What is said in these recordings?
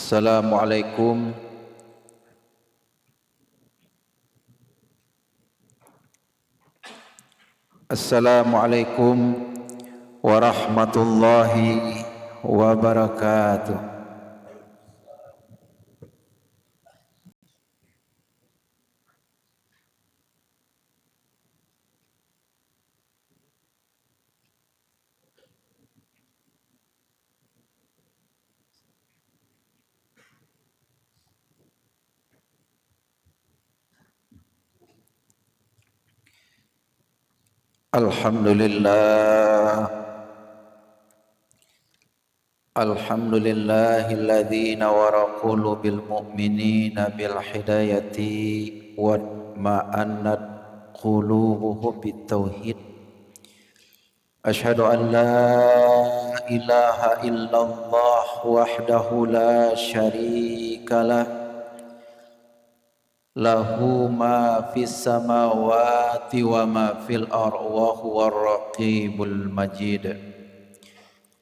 Assalamualaikum Assalamualaikum warahmatullahi wabarakatuh. Alhamdulillah Alhamdulillahilladzi nawara qulubil mu'minina bil hidayati wa ma'annat qulubuhum bit tauhid. Asyhadu an la ilaha illallah wahdahu la syarikalah lahu ma fis samawati wa ma fil ardi wa huwar raqibul majid.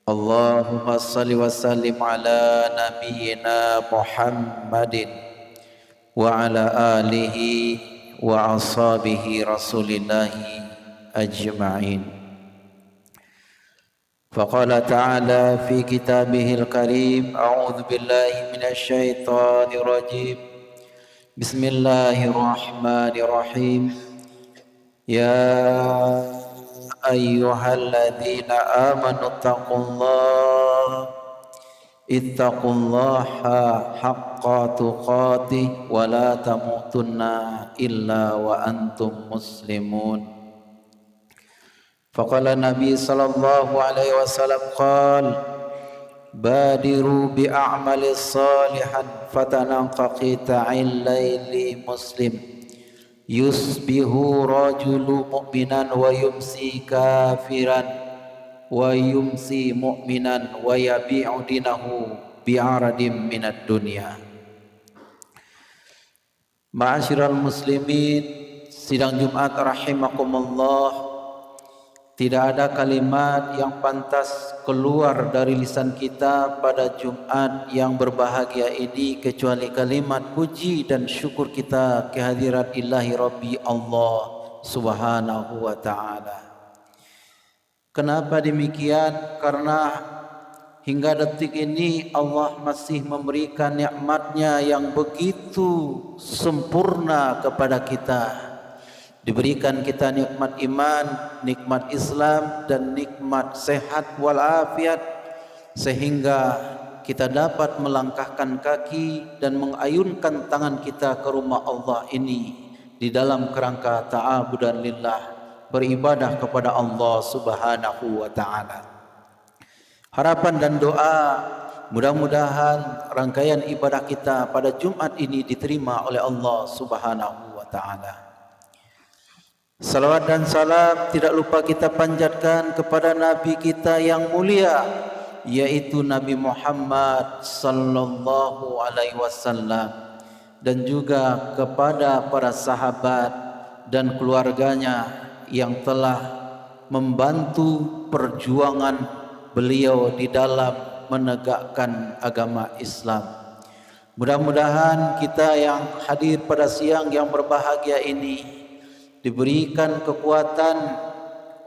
Allahumma salli wa sallim ala nabiyyina Muhammadin wa ala alihi wa ashabihi rasulillahi ajma'in. Faqala ta'ala fi kitabihil karim, a'udzu billahi minasy syaithanir rajim. Bismillahirrahmanirrahim. Ya ayyuhalladzina amanu ittaqullaha haqqa tuqatih wa la tamutunna illa wa antum muslimun. Faqala Nabi sallallahu alaihi wasallam qala badiru bi a'malis salihan fatanaqaqita'il laili muslim yusbihu rajulu mu'minan wa yumsi kafiran wa yumsi mu'minan wa yabi'u dinahu bi'aradim minad dunya. Ma'asyiral muslimin, sidang Jumat rahimakumullah, tidak ada kalimat yang pantas keluar dari lisan kita pada Jumat yang berbahagia ini kecuali kalimat puji dan syukur kita kehadirat ilahi Rabbi Allah subhanahu wa ta'ala. Kenapa demikian? Karena hingga detik ini Allah masih memberikan nikmatnya yang begitu sempurna kepada kita. Diberikan kita nikmat iman, nikmat Islam, dan nikmat sehat walafiat, sehingga kita dapat melangkahkan kaki dan mengayunkan tangan kita ke rumah Allah ini di dalam kerangka ta'abudan lillah, beribadah kepada Allah subhanahu wa ta'ala. Harapan dan doa mudah-mudahan rangkaian ibadah kita pada Jumat ini diterima oleh Allah subhanahu wa ta'ala. Salawat dan salam tidak lupa kita panjatkan kepada Nabi kita yang mulia, yaitu Nabi Muhammad sallallahu alaihi wasallam, dan juga kepada para sahabat dan keluarganya yang telah membantu perjuangan beliau di dalam menegakkan agama Islam. Mudah-mudahan kita yang hadir pada siang yang berbahagia ini diberikan kekuatan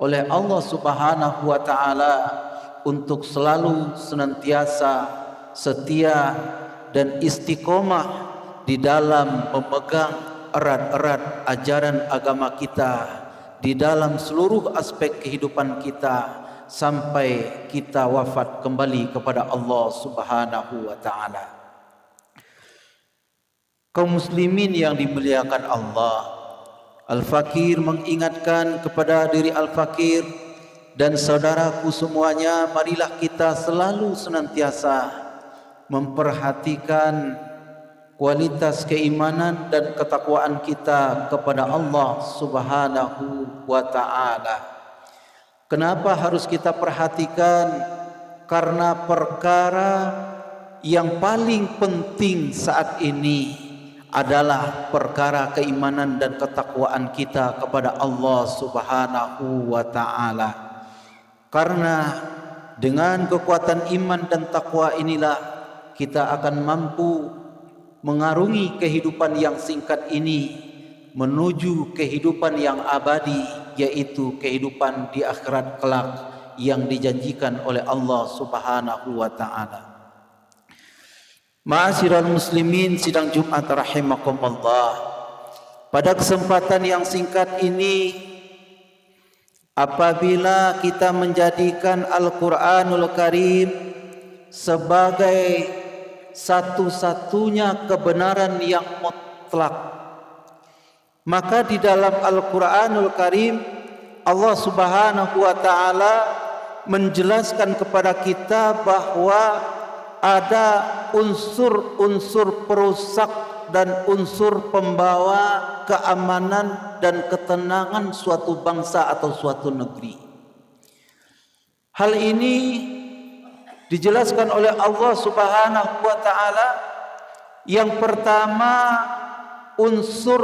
oleh Allah subhanahu wa ta'ala untuk selalu senantiasa setia dan istiqomah di dalam memegang erat-erat ajaran agama kita di dalam seluruh aspek kehidupan kita sampai kita wafat kembali kepada Allah subhanahu wa ta'ala. Kaum muslimin yang dimuliakan Allah, Al-Fakir mengingatkan kepada diri Al-Fakir dan saudaraku semuanya, marilah kita selalu senantiasa memperhatikan kualitas keimanan dan ketakwaan kita kepada Allah subhanahu wa ta'ala. Kenapa harus kita perhatikan? Karena perkara yang paling penting saat ini adalah perkara keimanan dan ketakwaan kita kepada Allah subhanahu wa ta'ala. Karena dengan kekuatan iman dan takwa inilah kita akan mampu mengarungi kehidupan yang singkat ini menuju kehidupan yang abadi, yaitu kehidupan di akhirat kelak yang dijanjikan oleh Allah Subhanahu wa taala. Ma'asyiral muslimin sidang Jumat rahimakumullah. Pada kesempatan yang singkat ini, apabila kita menjadikan Al-Quranul Karim sebagai satu-satunya kebenaran yang mutlak, maka di dalam Al-Quranul Karim Allah Subhanahu wa taala menjelaskan kepada kita bahwa ada unsur-unsur perusak dan unsur pembawa keamanan dan ketenangan suatu bangsa atau suatu negeri. Hal ini dijelaskan oleh Allah Subhanahu wa taala. Yang pertama, unsur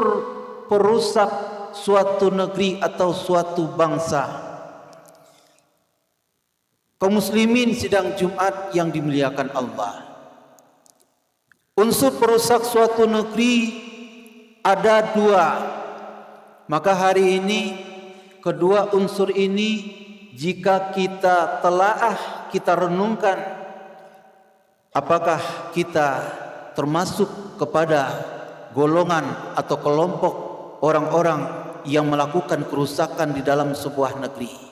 perusak suatu negeri atau suatu bangsa. Kaum muslimin sidang Jumat yang dimuliakan Allah, unsur perusak suatu negeri ada dua. Maka hari ini kedua unsur ini jika kita telaah, kita renungkan, apakah kita termasuk kepada golongan atau kelompok orang-orang yang melakukan kerusakan di dalam sebuah negeri.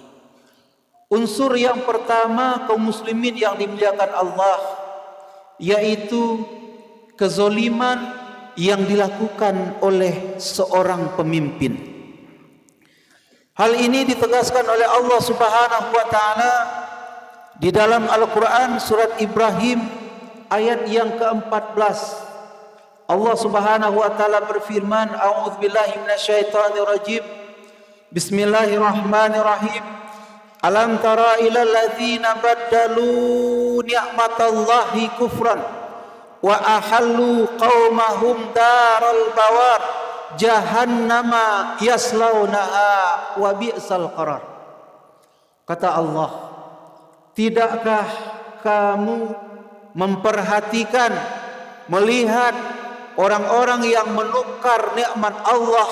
Unsur yang pertama kaum muslimin yang dimuliakan Allah, yaitu kezoliman yang dilakukan oleh seorang pemimpin. Hal ini ditegaskan oleh Allah Subhanahu wa taala di dalam Al-Qur'an surat Ibrahim ayat yang ke-14. Allah Subhanahu wa taala berfirman, a'udzubillahi minasyaitonirrajim. Bismillahirrahmanirrahim. Alam tara ilal ladzina baddalu ni'matallahi kufran wa ahallu qaumahum daral bawar jahannama yaslaunaha wa bi'sal qarar. Kata Allah, tidakkah kamu memperhatikan, melihat orang-orang yang menukar nikmat Allah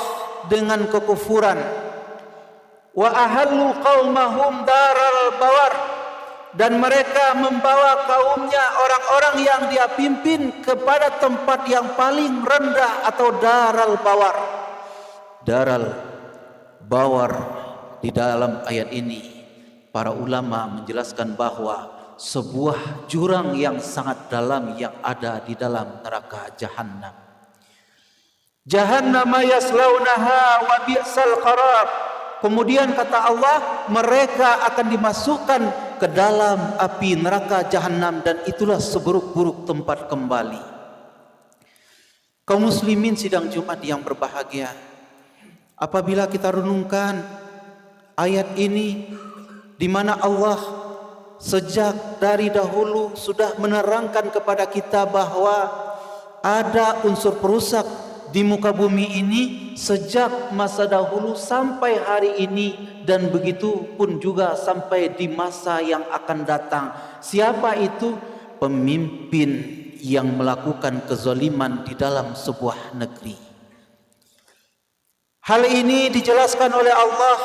dengan kekufuran? Wa ahallu qaumahum daral bawar, dan mereka membawa kaumnya, orang-orang yang dia pimpin, kepada tempat yang paling rendah atau daral bawar. Daral bawar di dalam ayat ini para ulama menjelaskan bahwa sebuah jurang yang sangat dalam yang ada di dalam neraka Jahannam. Jahannama yaslaunaha wa bi'sal qarar. Kemudian kata Allah, mereka akan dimasukkan ke dalam api neraka Jahannam, dan itulah seburuk-buruk tempat kembali. Kaum muslimin sidang Jumat yang berbahagia, apabila kita renungkan ayat ini, di mana Allah sejak dari dahulu sudah menerangkan kepada kita bahwa ada unsur perusak di muka bumi ini sejak masa dahulu sampai hari ini, dan begitu pun juga sampai di masa yang akan datang. Siapa itu? Pemimpin yang melakukan kezaliman di dalam sebuah negeri. Hal ini dijelaskan oleh Allah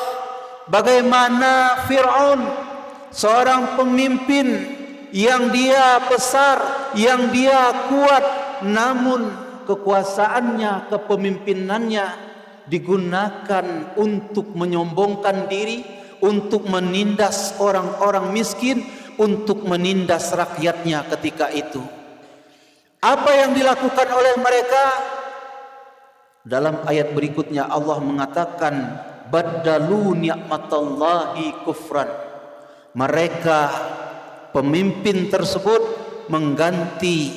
bagaimana Fir'aun, seorang pemimpin yang dia besar, yang dia kuat, namun kekuasaannya, kepemimpinannya digunakan untuk menyombongkan diri, untuk menindas orang-orang miskin, untuk menindas rakyatnya ketika itu. Apa yang dilakukan oleh mereka? Dalam ayat berikutnya Allah mengatakan, baddalu ni'matallahi kufran. Mereka, pemimpin tersebut, mengganti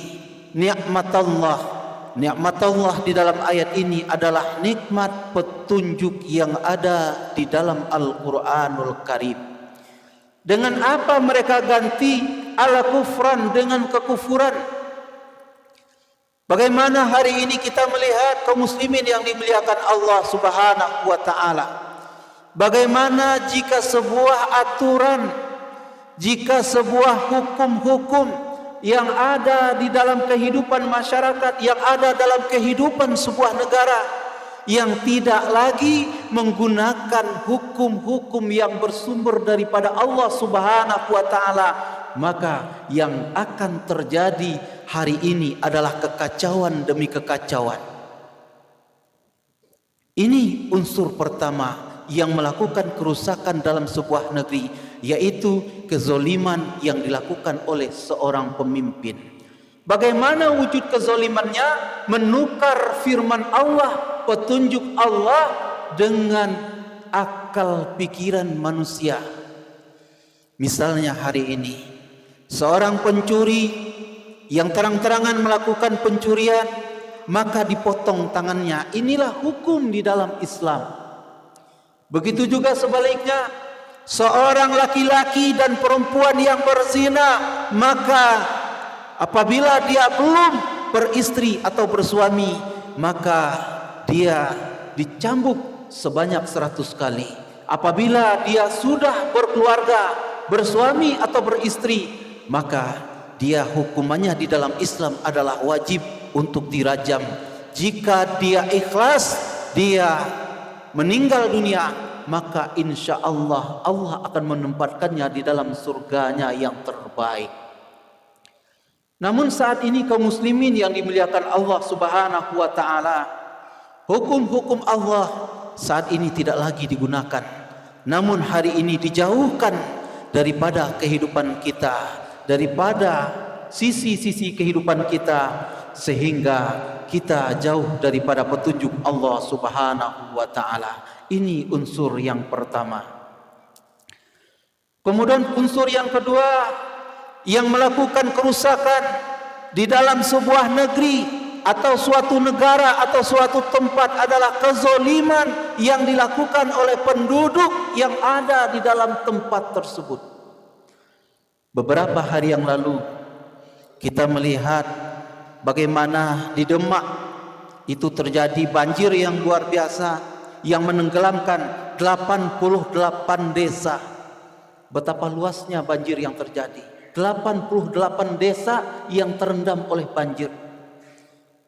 nikmat Allah. Nikmat Allah di dalam ayat ini adalah nikmat petunjuk yang ada di dalam Al-Quranul Karim. Dengan apa mereka ganti? Ala kufran, dengan kekufuran. Bagaimana hari ini kita melihat kaum muslimin yang dimuliakan Allah Subhanahu wa taala, bagaimana jika sebuah aturan, jika sebuah hukum-hukum yang ada di dalam kehidupan masyarakat, yang ada dalam kehidupan sebuah negara, yang tidak lagi menggunakan hukum-hukum yang bersumber daripada Allah Subhanahu wa taala, maka yang akan terjadi hari ini adalah kekacauan demi kekacauan. Ini unsur pertama yang melakukan kerusakan dalam sebuah negeri, yaitu kezoliman yang dilakukan oleh seorang pemimpin. Bagaimana wujud kezolimannya? Menukar firman Allah, petunjuk Allah dengan akal pikiran manusia. Misalnya hari ini, seorang pencuri yang terang-terangan melakukan pencurian, maka dipotong tangannya. Inilah hukum di dalam Islam. Begitu juga sebaliknya, seorang laki-laki dan perempuan yang berzina, maka apabila dia belum beristri atau bersuami, maka dia dicambuk sebanyak 100 kali. Apabila dia sudah berkeluarga, bersuami atau beristri, maka dia hukumannya di dalam Islam adalah wajib untuk dirajam. Jika dia ikhlas, dia meninggal dunia, maka insya Allah Allah akan menempatkannya di dalam surganya yang terbaik. Namun saat ini kaum muslimin yang dimuliakan Allah Subhanahu wa taala, hukum-hukum Allah saat ini tidak lagi digunakan, namun hari ini dijauhkan daripada kehidupan kita, daripada sisi-sisi kehidupan kita, sehingga kita jauh daripada petunjuk Allah Subhanahu wa taala. Ini unsur yang pertama. Kemudian unsur yang kedua yang melakukan kerusakan di dalam sebuah negeri atau suatu negara atau suatu tempat adalah kezoliman yang dilakukan oleh penduduk yang ada di dalam tempat tersebut. Beberapa hari yang lalu kita melihat bagaimana di Demak itu terjadi banjir yang luar biasa yang menenggelamkan 88 desa. Betapa luasnya banjir yang terjadi. 88 desa yang terendam oleh banjir.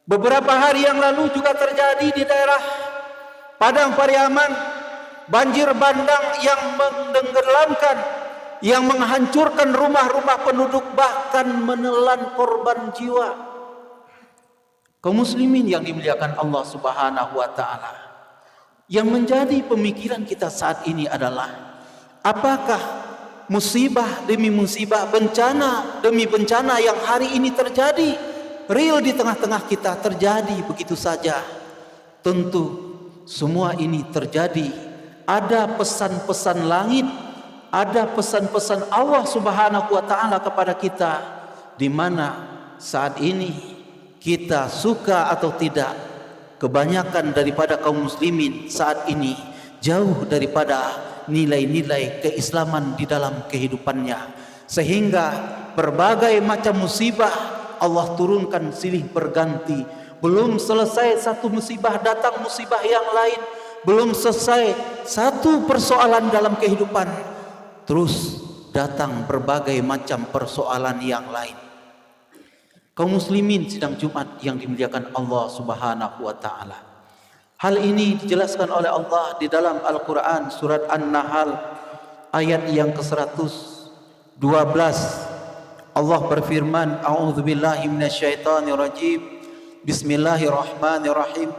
Beberapa hari yang lalu juga terjadi di daerah Padang Pariaman, banjir bandang yang menenggelamkan, yang menghancurkan rumah-rumah penduduk, bahkan menelan korban jiwa. Kaum muslimin yang dimuliakan Allah Subhanahu wa taala, yang menjadi pemikiran kita saat ini adalah, apakah musibah demi musibah, bencana demi bencana yang hari ini terjadi real di tengah-tengah kita terjadi begitu saja? Tentu semua ini terjadi ada pesan-pesan langit, ada pesan-pesan Allah Subhanahu wa taala kepada kita, di mana saat ini kita suka atau tidak, kebanyakan daripada kaum muslimin saat ini jauh daripada nilai-nilai keislaman di dalam kehidupannya, sehingga berbagai macam musibah Allah turunkan silih berganti. Belum selesai satu musibah, datang musibah yang lain. Belum selesai satu persoalan dalam kehidupan, terus datang berbagai macam persoalan yang lain. Kaum muslimin sidang Jumat yang dimuliakan Allah Subhanahu wa taala, hal ini dijelaskan oleh Allah di dalam Al-Quran surat An-Nahl ayat yang ke-112. Allah berfirman, a'udzubillahi minasyaitonirrajim, bismillahirrahmanirrahim,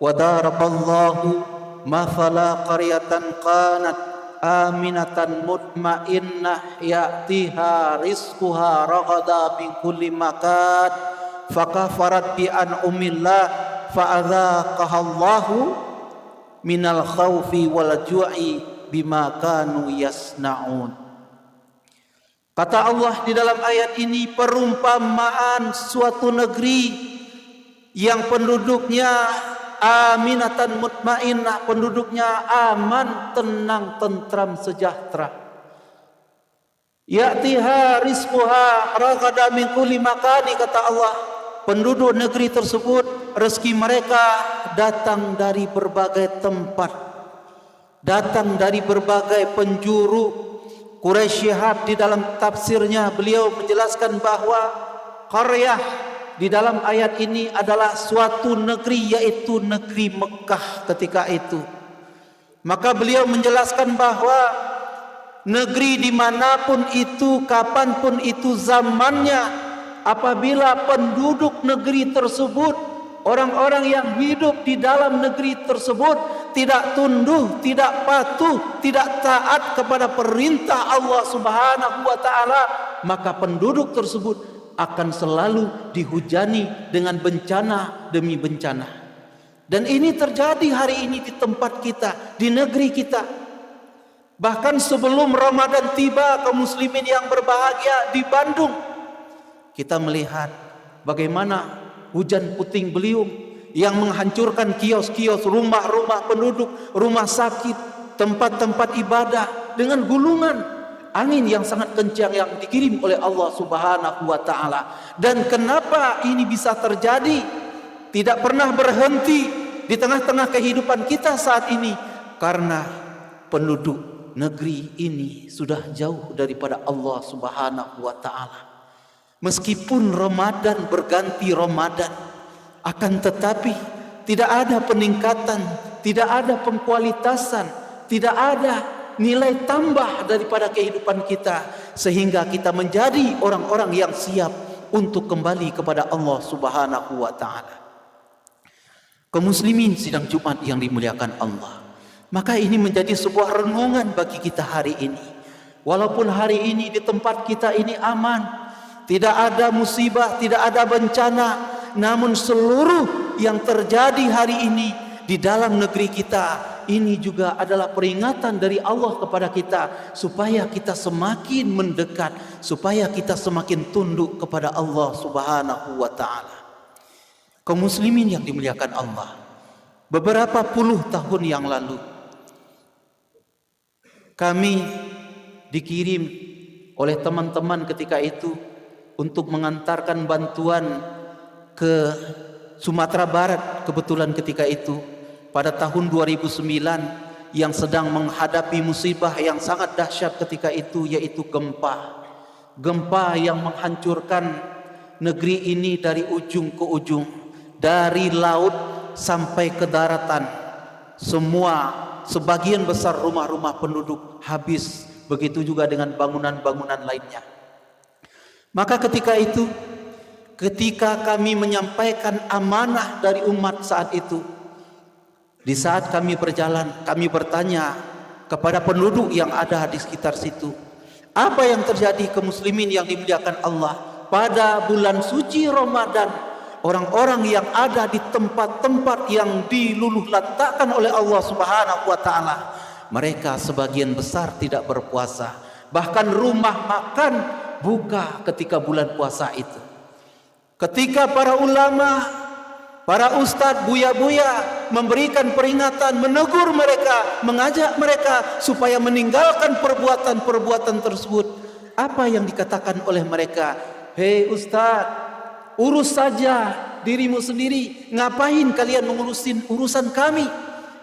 wa daraballahu mathala qaryatan kanat aminatan mutmainnah ya'tiha rizquha ragada min kulli makan fakafarat bi an'umillah fa'adzaqaha Allahu minal khaufi wal ju'i bima kanu yasnaun. Kata Allah di dalam ayat ini, perumpamaan suatu negeri yang penduduknya aminatan mutmainnah, penduduknya aman, tenang, tentram, sejahtera. Ya'tiha rizquha ragada min kulli makani, kata Allah, penduduk negeri tersebut rezeki mereka datang dari berbagai tempat, datang dari berbagai penjuru, Quraisy Shihab di dalam tafsirnya beliau menjelaskan bahwa qaryah di dalam ayat ini adalah suatu negeri, yaitu negeri Mekah ketika itu. Maka beliau menjelaskan bahwa negeri dimanapun itu, kapanpun itu zamannya, apabila penduduk negeri tersebut, orang-orang yang hidup di dalam negeri tersebut tidak tunduk, tidak patuh, tidak taat kepada perintah Allah Subhanahu wa taala, maka penduduk tersebut akan selalu dihujani dengan bencana demi bencana. Dan ini terjadi hari ini di tempat kita, di negeri kita. Bahkan sebelum Ramadan tiba, kaum muslimin yang berbahagia di Bandung, kita melihat bagaimana hujan puting beliung yang menghancurkan kios-kios, rumah-rumah penduduk, rumah sakit, tempat-tempat ibadah dengan gulungan angin yang sangat kencang yang dikirim oleh Allah Subhanahu wa taala. Dan kenapa ini bisa terjadi? Tidak pernah berhenti di tengah-tengah kehidupan kita saat ini, karena penduduk negeri ini sudah jauh daripada Allah Subhanahu wa taala. Meskipun Ramadan berganti Ramadan, akan tetapi tidak ada peningkatan, tidak ada pengkualitasan, tidak ada nilai tambah daripada kehidupan kita, sehingga kita menjadi orang-orang yang siap untuk kembali kepada Allah Subhanahu wa taala. Kaum muslimin sidang Jumat yang dimuliakan Allah, maka ini menjadi sebuah renungan bagi kita hari ini. Walaupun hari ini di tempat kita ini aman, tidak ada musibah, tidak ada bencana, namun seluruh yang terjadi hari ini di dalam negeri kita ini juga adalah peringatan dari Allah kepada kita, supaya kita semakin mendekat, supaya kita semakin tunduk kepada Allah Subhanahu wa taala. Kaum muslimin yang dimuliakan Allah, beberapa puluh tahun yang lalu kami dikirim oleh teman-teman ketika itu untuk mengantarkan bantuan ke Sumatera Barat. Kebetulan ketika itu pada tahun 2009 yang sedang menghadapi musibah yang sangat dahsyat ketika itu, yaitu gempa. Gempa yang menghancurkan negeri ini dari ujung ke ujung, dari laut sampai ke daratan. Sebagian besar rumah-rumah penduduk habis, begitu juga dengan bangunan-bangunan lainnya. Maka ketika itu, ketika kami menyampaikan amanah dari umat saat itu, di saat kami berjalan, kami bertanya kepada penduduk yang ada di sekitar situ, apa yang terjadi kaum muslimin yang dimuliakan Allah pada bulan suci Ramadan? Orang-orang yang ada di tempat-tempat yang diluluhlantakkan oleh Allah Subhanahu wa taala, mereka sebagian besar tidak berpuasa. Bahkan rumah makan buka ketika bulan puasa itu. Ketika para ulama, para ustadz, buya-buya memberikan peringatan, menegur mereka, mengajak mereka supaya meninggalkan perbuatan-perbuatan tersebut, apa yang dikatakan oleh mereka? Hei ustadz, urus saja dirimu sendiri, ngapain kalian mengurusin urusan kami?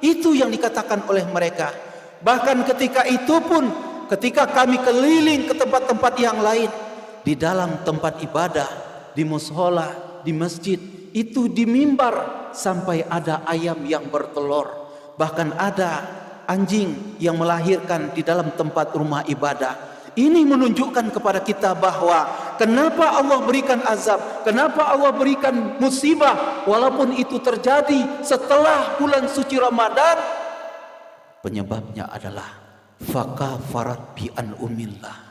Itu yang dikatakan oleh mereka. Bahkan ketika itu pun, ketika kami keliling ke tempat-tempat yang lain, di dalam tempat ibadah, di mushola, di masjid, itu di mimbar sampai ada ayam yang bertelur, bahkan ada anjing yang melahirkan di dalam tempat rumah ibadah. Ini menunjukkan kepada kita bahwa kenapa Allah berikan azab, kenapa Allah berikan musibah, walaupun itu terjadi setelah bulan suci Ramadan, penyebabnya adalah fakafarat bi an umillah.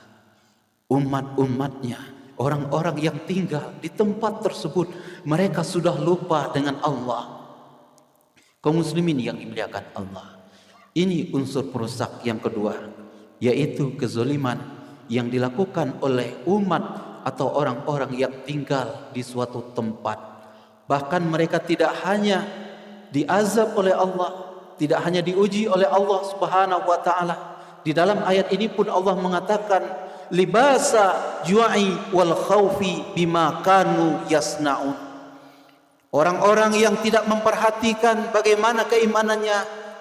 Umat-umatnya, orang-orang yang tinggal di tempat tersebut, mereka sudah lupa dengan Allah. Kaum muslimin yang dimuliakan Allah, ini unsur perusak yang kedua, yaitu kezaliman yang dilakukan oleh umat atau orang-orang yang tinggal di suatu tempat. Bahkan mereka tidak hanya diazab oleh Allah, tidak hanya diuji oleh Allah Subhanahu wa taala. Di dalam ayat ini pun Allah mengatakan libasa ju'i wal khaufi bima kanu yasnaun. Orang-orang yang tidak memperhatikan bagaimana keimanannya,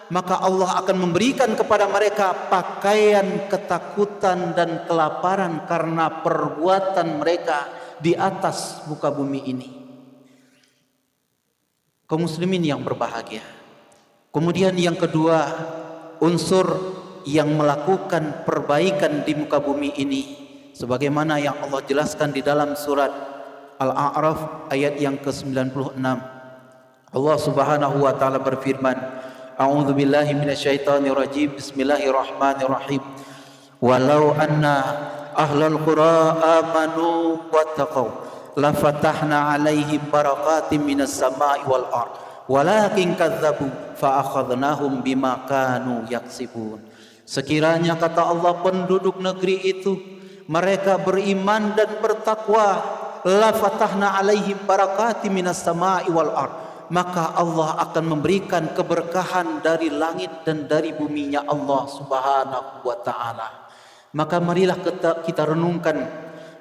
maka Allah akan memberikan kepada mereka pakaian ketakutan dan kelaparan karena perbuatan mereka di atas muka bumi ini. Kaum muslimin yang berbahagia. Kemudian yang kedua, unsur yang melakukan perbaikan di muka bumi ini, sebagaimana yang Allah jelaskan di dalam surat Al-A'raf ayat yang ke-96. Allah Subhanahu wa taala berfirman, A'udzu billahi minasyaitonir rajim. Bismillahirrahmanirrahim. Walau anna ahlal qura amanu wattaqau la fatahna 'alaihim barakatim minas sama'i wal ard walakin kadzdzabu fa akhadnahum bima kanu yaksibun. Sekiranya, kata Allah, penduduk negeri itu mereka beriman dan bertakwa, la fatahna 'alaihim barakatim minas sama'i wal ard, maka Allah akan memberikan keberkahan dari langit dan dari buminya Allah Subhanahu wa ta'ala. Maka marilah kita renungkan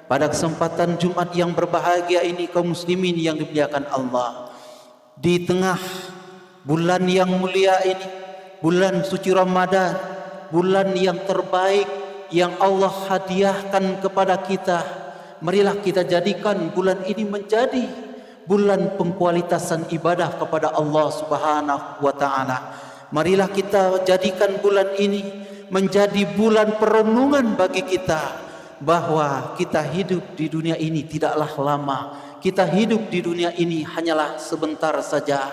pada kesempatan Jumat yang berbahagia ini, kaum muslimin yang dimuliakan Allah, di tengah bulan yang mulia ini, bulan suci Ramadan, bulan yang terbaik yang Allah hadiahkan kepada kita, marilah kita jadikan bulan ini menjadi bulan pengkualitasan ibadah kepada Allah Subhanahu wa ta'ala. Marilah kita jadikan bulan ini menjadi bulan perenungan bagi kita, bahwa kita hidup di dunia ini tidaklah lama. Kita hidup di dunia ini hanyalah sebentar saja.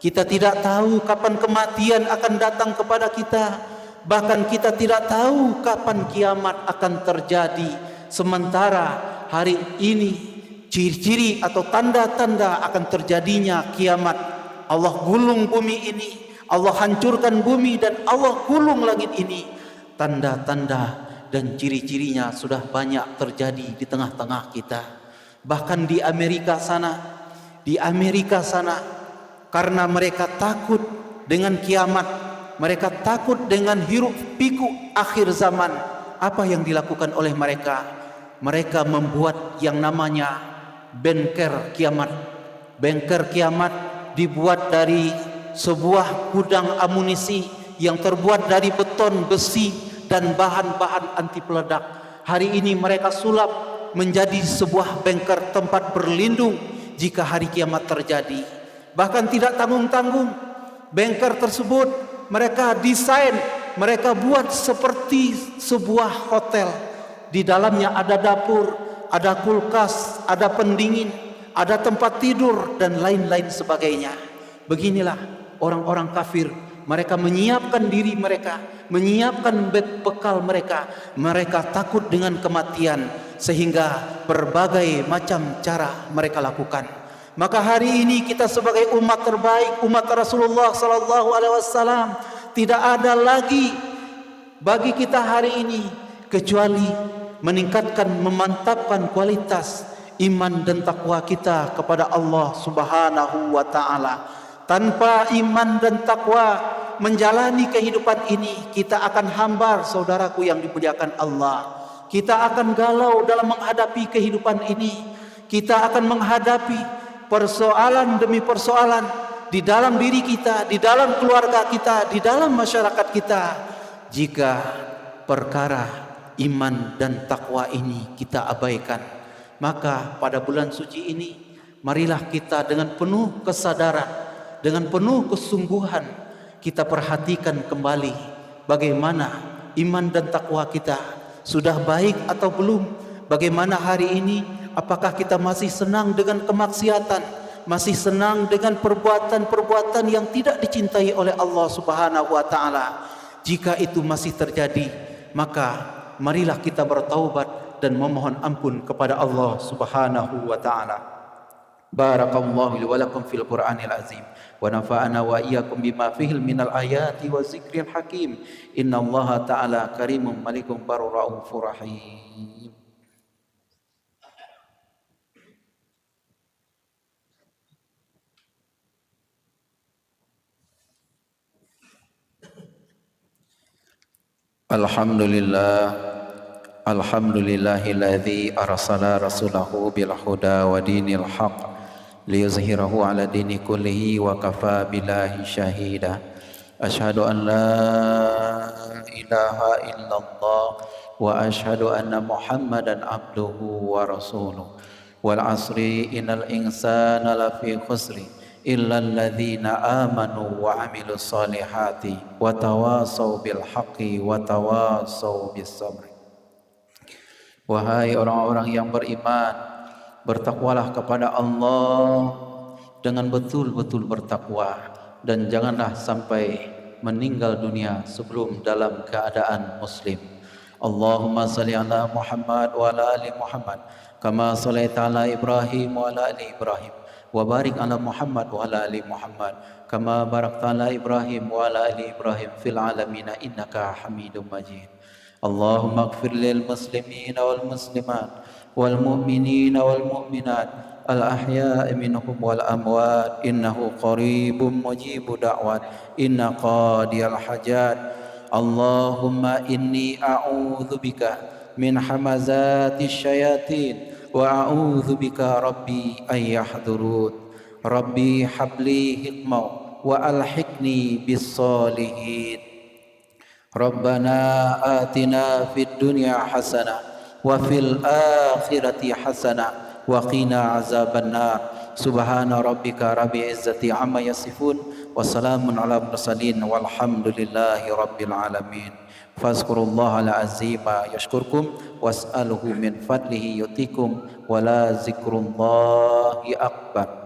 Kita tidak tahu kapan kematian akan datang kepada kita. Bahkan kita tidak tahu kapan kiamat akan terjadi. Sementara hari ini ciri-ciri atau tanda-tanda akan terjadinya kiamat. Allah gulung bumi ini, Allah hancurkan bumi, dan Allah gulung langit ini. Tanda-tanda dan ciri-cirinya sudah banyak terjadi di tengah-tengah kita. Bahkan di Amerika sana, karena mereka takut dengan kiamat, mereka takut dengan hiruk pikuk akhir zaman, apa yang dilakukan oleh mereka? Mereka membuat yang namanya bengker kiamat. Bengker kiamat dibuat dari sebuah gudang amunisi yang terbuat dari beton, besi, dan bahan-bahan anti peledak. Hari ini mereka sulap menjadi sebuah bengker tempat berlindung jika hari kiamat terjadi. Bahkan tidak tanggung-tanggung, bengker tersebut mereka desain, mereka buat seperti sebuah hotel. Di dalamnya ada dapur, ada kulkas, ada pendingin, ada tempat tidur, dan lain-lain sebagainya. Beginilah orang-orang kafir. Mereka menyiapkan diri mereka, menyiapkan bekal mereka. Mereka takut dengan kematian, sehingga berbagai macam cara mereka lakukan. Maka hari ini kita sebagai umat terbaik, umat Rasulullah sallallahu alaihi wasallam, tidak ada lagi bagi kita hari ini kecuali meningkatkan, memantapkan kualitas iman dan takwa kita kepada Allah Subhanahu wa ta'ala. Tanpa iman dan takwa menjalani kehidupan ini, kita akan hambar, saudaraku yang dimuliakan Allah. Kita akan galau dalam menghadapi kehidupan ini. Kita akan menghadapi persoalan demi persoalan di dalam diri kita, di dalam keluarga kita, di dalam masyarakat kita. Jika perkara iman dan takwa ini kita abaikan, maka pada bulan suci ini, marilah kita dengan penuh kesadaran, dengan penuh kesungguhan, kita perhatikan kembali bagaimana iman dan takwa kita, sudah baik atau belum. Bagaimana hari ini, apakah kita masih senang dengan kemaksiatan, masih senang dengan perbuatan-perbuatan yang tidak dicintai oleh Allah Subhanahu wa ta'ala. Jika itu masih terjadi, maka marilah kita bertaubat dan memohon ampun kepada Allah Subhanahu wa ta'ala. Barakallahu li wa lakum fil Qur'anil azim wa nafa'ana wa iyyakum bima fihi minal ayati wa zikril hakim. Innallaha ta'ala karimun malikum barur raufur rahim. Alhamdulillahilladzi arsala rasulahu bil huda wa dinil haqq liyuzhirahu ala dini kullihi wa kafa billahi syahida. أشهد أن لا إله إلا الله وأشهد أن محمدا عبده ورسوله والعصر إن الإنسان لفي خسر إلا الذين آمنوا وعملوا الصالحات وتواصوا بالحق وتواصوا بالصبر. Wahai orang-orang yang beriman, bertakwalah kepada Allah dengan betul-betul bertakwa dan janganlah sampai meninggal dunia sebelum dalam keadaan muslim. Allahumma salli ala Muhammad wa ala ali Muhammad kama sallaita ala Ibrahim wa ala ali Ibrahim wa barik ala Muhammad wa ala ali Muhammad kama barakta ala Ibrahim wa ala ali Ibrahim fil alamin innaka Hamidum Majid. Allahumma ighfir lil muslimina wal muslimat wal mu'minina wal mu'minat al ahya'i minhum wal amwat innahu qaribun mujibud da'wat inna qadiyal hajat. Allahumma inni a'udzu bika min hamazatis syayatin wa a'udzu bika rabbi ay yahdurun. Rabbi habli hikmah wa alhiqni bis solihin. Rabbana atina fid dunya hasanah wa fil akhirati hasanah wa qina azabannar. Subhana rabbika rabbil izzati amma yasifun wa salamun ala mursalin walhamdulillahi rabbil alamin. Fazkurullaha al-azima yashkurkum was'aluhu min fadlihi yutikum wa la zikrullahi akbar.